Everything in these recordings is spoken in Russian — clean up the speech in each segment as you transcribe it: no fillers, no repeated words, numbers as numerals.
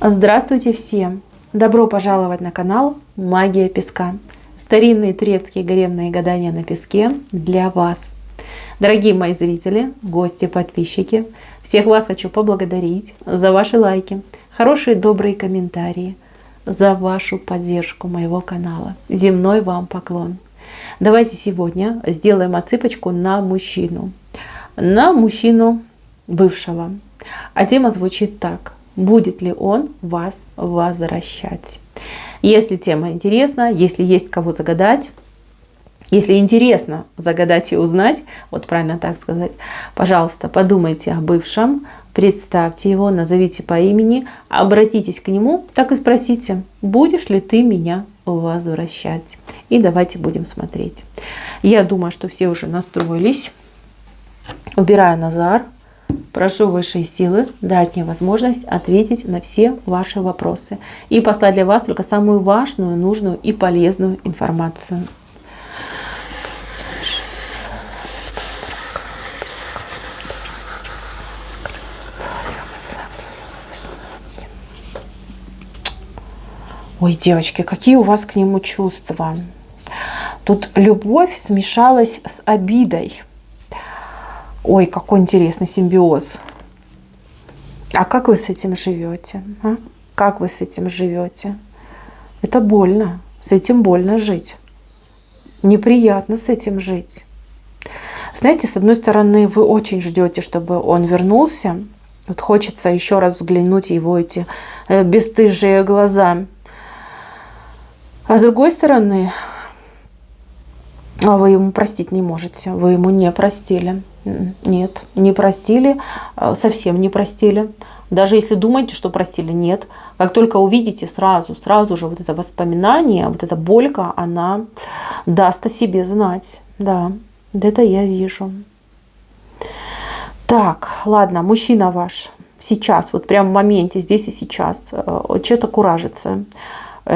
Здравствуйте всем! Добро пожаловать на канал Магия Песка. Старинные турецкие гаремные гадания на песке для вас. Дорогие мои зрители, гости, подписчики, всех вас хочу поблагодарить за ваши лайки, хорошие добрые комментарии, за вашу поддержку моего канала. Земной вам поклон. Давайте сегодня сделаем отсыпочку на мужчину. На мужчину бывшего. А тема звучит так. Будет ли он вас возвращать? Если тема интересна, если есть кого загадать, если интересно загадать и узнать, вот правильно так сказать, пожалуйста, подумайте о бывшем, представьте его, назовите по имени, обратитесь к нему, так и спросите, будешь ли ты меня возвращать? И давайте будем смотреть. Я думаю, что все уже настроились. Убираю Назар. Прошу высшие силы дать мне возможность ответить на все ваши вопросы и послать для вас только самую важную, нужную и полезную информацию. Ой, девочки, какие у вас к нему чувства? Тут любовь смешалась с обидой. Ой, какой интересный симбиоз. А как вы с этим живете? А? Как вы с этим живете? Это больно. С этим больно жить. Неприятно с этим жить. Знаете, с одной стороны, вы очень ждете, чтобы он вернулся. Вот хочется еще раз взглянуть в его эти бесстыжие глаза. А с другой стороны, вы ему простить не можете. Вы ему не простили. Нет, не простили, совсем не простили. Даже если думаете, что простили, нет. Как только увидите, сразу же вот это воспоминание, вот эта болька, она даст о себе знать. Да, это я вижу. Так, ладно, мужчина ваш сейчас, вот прям в моменте, здесь и сейчас, что-то куражится.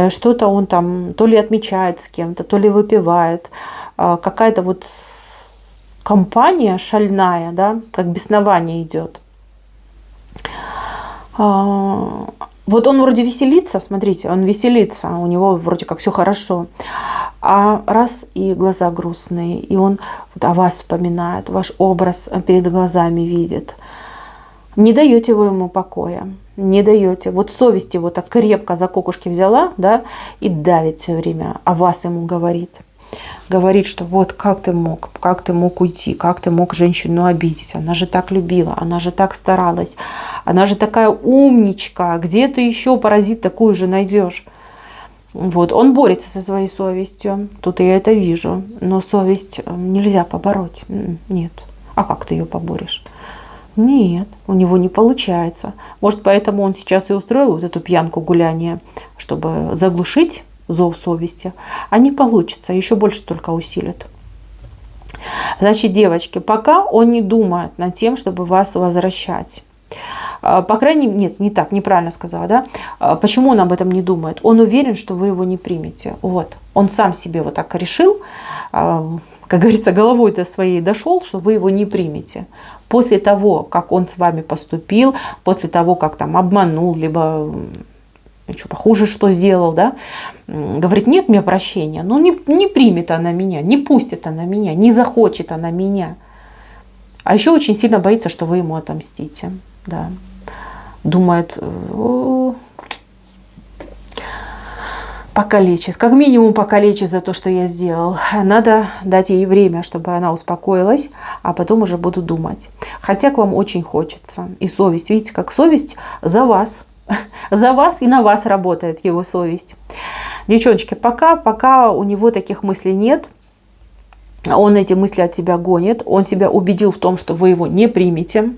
Что-то он там то ли отмечает с кем-то, то ли выпивает. Какая-то вот компания шальная, да, как беснование идет. Вот он вроде веселится, смотрите, он веселится, у него вроде как все хорошо. А раз и глаза грустные, и он вот о вас вспоминает, ваш образ перед глазами видит. Не даете вы ему покоя, не даете. Вот совесть его так крепко за кокушки взяла, да, и давит все время, о вас ему говорит. Говорит, что вот как ты мог уйти, как ты мог женщину обидеть, она же так любила, она же так старалась, она же такая умничка, где ты еще паразит такую же найдешь? Вот, он борется со своей совестью, тут я это вижу, но совесть нельзя побороть, нет. А как ты ее поборешь? Нет, у него не получается. Может, поэтому он сейчас и устроил вот эту пьянку гуляния, чтобы заглушить зов совести, а не получится, еще больше только усилит. Значит, девочки, пока он не думает над тем, чтобы вас возвращать. По крайней мере, нет, не так, неправильно сказала, да? Почему он об этом не думает? Он уверен, что вы его не примете. Вот, он сам себе вот так решил, как говорится, головой до своей дошел, что вы его не примете. После того, как он с вами поступил, после того, как там обманул, либо что похуже, что сделал, да, говорит, нет мне прощения, ну не примет она меня, не пустит она меня, не захочет она меня. А еще очень сильно боится, что вы ему отомстите, да. Думает, покалечит, как минимум покалечит за то, что я сделал. Надо дать ей время, чтобы она успокоилась, а потом уже буду думать. Хотя к вам очень хочется. И совесть, видите, как совесть за вас. За вас и на вас работает его совесть. Девчоночки, пока у него таких мыслей нет, он эти мысли от себя гонит, он себя убедил в том, что вы его не примете,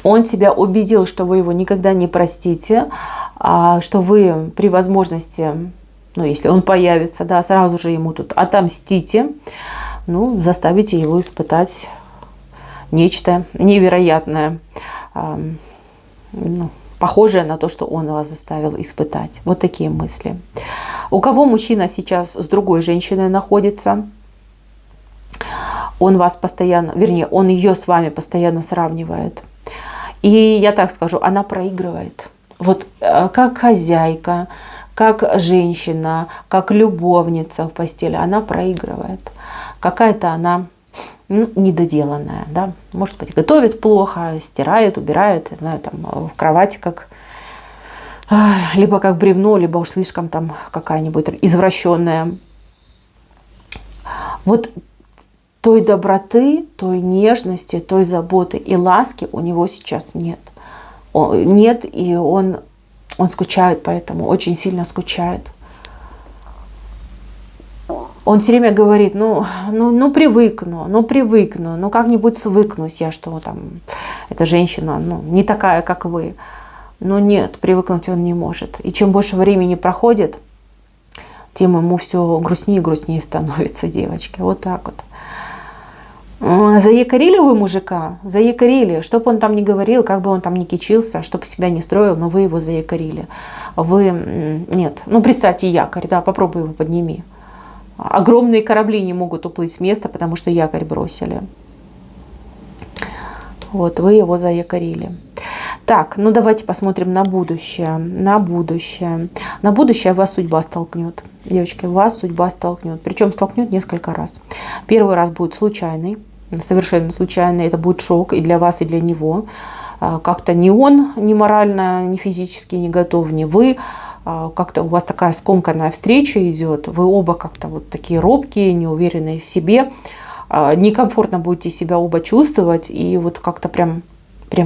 он себя убедил, что вы его никогда не простите, что вы при возможности, ну, если он появится, да, сразу же ему тут отомстите, ну, заставите его испытать нечто невероятное, ну, похожее на то, что он вас заставил испытать. Вот такие мысли. У кого мужчина сейчас с другой женщиной находится, он вас постоянно, вернее, он ее с вами постоянно сравнивает. И я так скажу, она проигрывает. Вот как хозяйка, как женщина, как любовница в постели, она проигрывает. Какая-то она недоделанная, да, может быть, готовит плохо, стирает, убирает, я знаю, там в кровати как либо как бревно, либо уж слишком там какая-нибудь извращенная. Вот той доброты, той нежности, той заботы и ласки у него сейчас нет. Нет, и он скучает поэтому, очень сильно скучает. Он все время говорит, ну привыкну, ну как-нибудь свыкнусь я, что там эта женщина, не такая, как вы. Но нет, привыкнуть он не может. И чем больше времени проходит, тем ему все грустнее и грустнее становится, девочки. Вот так вот. Заякорили вы мужика? Заякорили. Что бы он там ни говорил, как бы он там ни кичился, чтобы себя не строил, но вы его заякорили. Нет. Представьте якорь, да, попробуй его подними. Огромные корабли не могут уплыть с места, потому что якорь бросили. Вот, вы его заякорили. Так, давайте посмотрим на будущее. На будущее. На будущее вас судьба столкнет. Девочки, вас судьба столкнет. Причем столкнет несколько раз. Первый раз будет случайный, совершенно случайный. Это будет шок и для вас, и для него. Как-то ни он, ни морально, ни физически не готов, ни вы. Как-то у вас такая скомканная встреча идет. Вы оба как-то вот такие робкие, неуверенные в себе. Некомфортно будете себя оба чувствовать. И вот как-то прям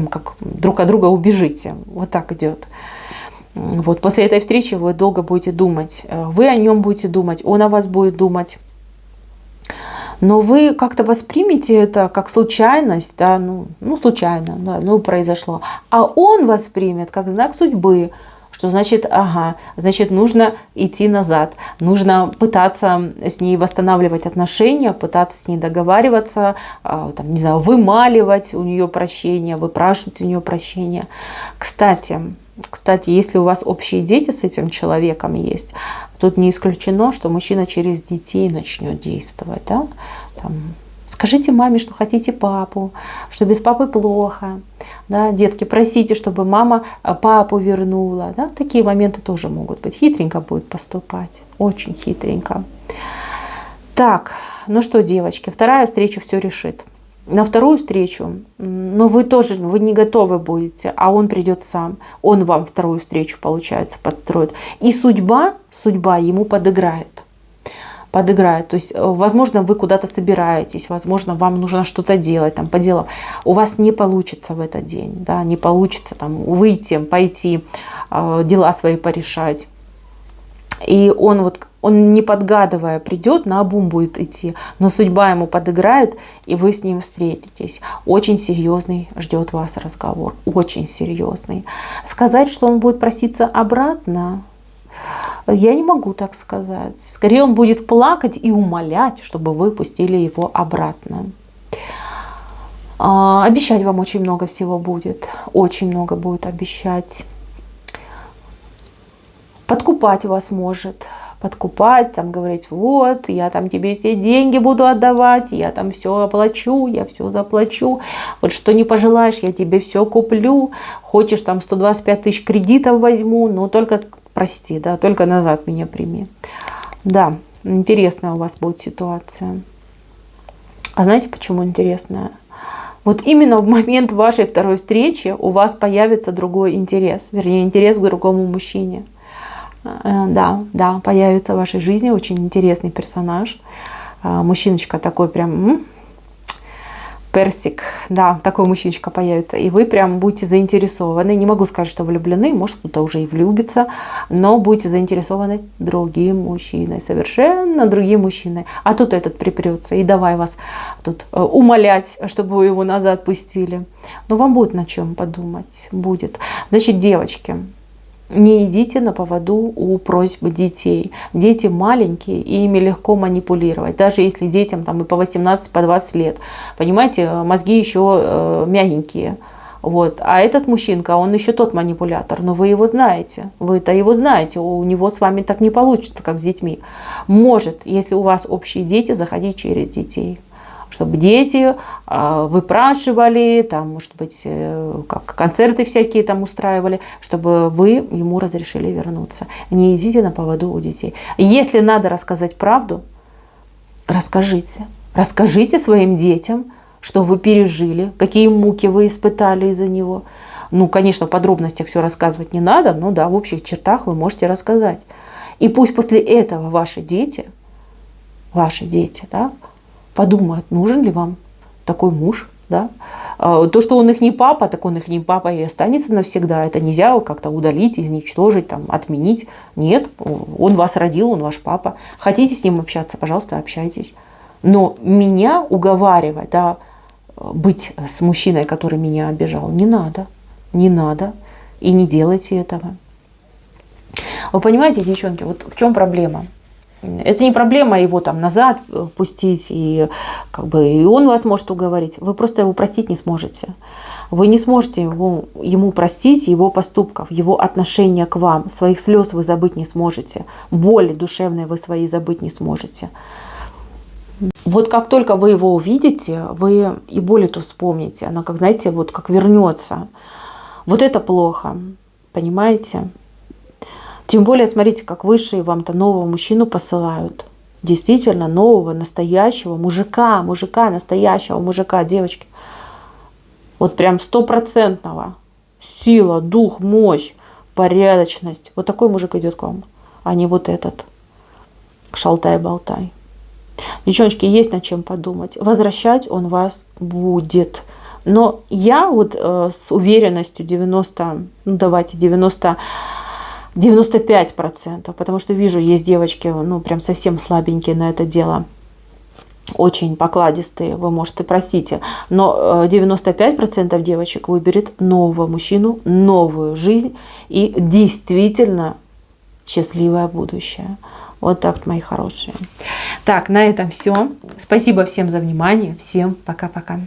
как друг от друга убежите. Вот так идет. Вот после этой встречи вы долго будете думать. Вы о нем будете думать, он о вас будет думать. Но вы как-то воспримете это как случайность, да, случайно, да, произошло. А он воспримет как знак судьбы, что значит, значит, нужно идти назад, нужно пытаться с ней восстанавливать отношения, пытаться с ней договариваться, там, не знаю, вымаливать у нее прощение, выпрашивать у нее прощение. Кстати, если у вас общие дети с этим человеком есть, тут не исключено, что мужчина через детей начнет действовать. Да? Там, скажите маме, что хотите папу, что без папы плохо. Да? Детки, просите, чтобы мама папу вернула. Да? Такие моменты тоже могут быть. Хитренько будет поступать. Очень хитренько. Так, что, девочки, вторая встреча все решит. На вторую встречу, вы не готовы будете, а он придет сам. Он вам вторую встречу, получается, подстроит. И судьба ему подыграет. То есть, возможно, вы куда-то собираетесь, возможно, вам нужно что-то делать там, по делам. У вас не получится в этот день, да, не получится там, выйти, пойти, дела свои порешать. И он не подгадывая придет, наобум будет идти, но судьба ему подыграет, и вы с ним встретитесь. Очень серьезный ждет вас разговор, очень серьезный. Сказать, что он будет проситься обратно, я не могу так сказать. Скорее он будет плакать и умолять, чтобы вы пустили его обратно. Обещать вам очень много всего будет, очень много будет обещать. Подкупать вас может, там говорить, вот, я там тебе все деньги буду отдавать, я там все оплачу, я все заплачу, вот что не пожелаешь, я тебе все куплю, хочешь там 125 тысяч кредитов возьму, но только прости, да, только назад меня прими. Да, интересная у вас будет ситуация. А знаете, почему интересная? Вот именно в момент вашей второй встречи у вас появится другой интерес, вернее, интерес к другому мужчине. Да, появится в вашей жизни очень интересный персонаж. Мужчиночка такой прям персик. Да, такой мужчиночка появится. И вы прям будете заинтересованы. Не могу сказать, что влюблены, может кто-то уже и влюбится, но будете заинтересованы другим мужчиной. Совершенно другим мужчиной. А тут этот припрется и давай вас тут умолять, чтобы вы его назад пустили. Но вам будет на чем подумать. Будет. Значит, девочки, не идите на поводу у просьб детей. Дети маленькие, и ими легко манипулировать. Даже если детям там, и по 18, по 20 лет. Понимаете, мозги еще мягенькие. Вот. А этот мужчинка, он еще тот манипулятор. Но вы его знаете. Вы-то его знаете. У него с вами так не получится, как с детьми. Может, если у вас общие дети, заходить через детей. чтобы дети выпрашивали, там, может быть, как концерты всякие там устраивали, чтобы вы ему разрешили вернуться. Не идите на поводу у детей. Если надо рассказать правду, расскажите. Расскажите своим детям, что вы пережили, какие муки вы испытали из-за него. Ну, конечно, в подробностях все рассказывать не надо, но да, в общих чертах вы можете рассказать. И пусть после этого ваши дети, да, подумают, нужен ли вам такой муж. Да? То, что он их не папа, так он их не папа и останется навсегда. Это нельзя как-то удалить, изничтожить, там, отменить. Нет, он вас родил, он ваш папа. Хотите с ним общаться, пожалуйста, общайтесь. Но меня уговаривать, да, быть с мужчиной, который меня обижал, не надо. Не надо. И не делайте этого. Вы понимаете, девчонки, вот в чем проблема? Это не проблема его там назад пустить, и как бы и он вас может уговорить. Вы просто его простить не сможете. Вы не сможете ему простить его поступков, его отношения к вам. Своих слез вы забыть не сможете. Боли душевной вы свои забыть не сможете. Вот как только вы его увидите, вы и боль эту вспомните. Она, как знаете, вот как вернется. Вот это плохо. Понимаете? Тем более, смотрите, как высшие вам-то нового мужчину посылают. Действительно, нового, настоящего мужика, настоящего мужика, девочки. Вот прям 100%. Сила, дух, мощь, порядочность. Вот такой мужик идет к вам, а не вот этот. Шалтай-болтай. Девчоночки, есть над чем подумать. Возвращать он вас будет. Но я вот с уверенностью 95%, потому что вижу, есть девочки, ну, прям совсем слабенькие на это дело, очень покладистые, вы, может, и простите, но 95% девочек выберет нового мужчину, новую жизнь и действительно счастливое будущее. Вот так, мои хорошие. Так, на этом все. Спасибо всем за внимание. Всем пока-пока.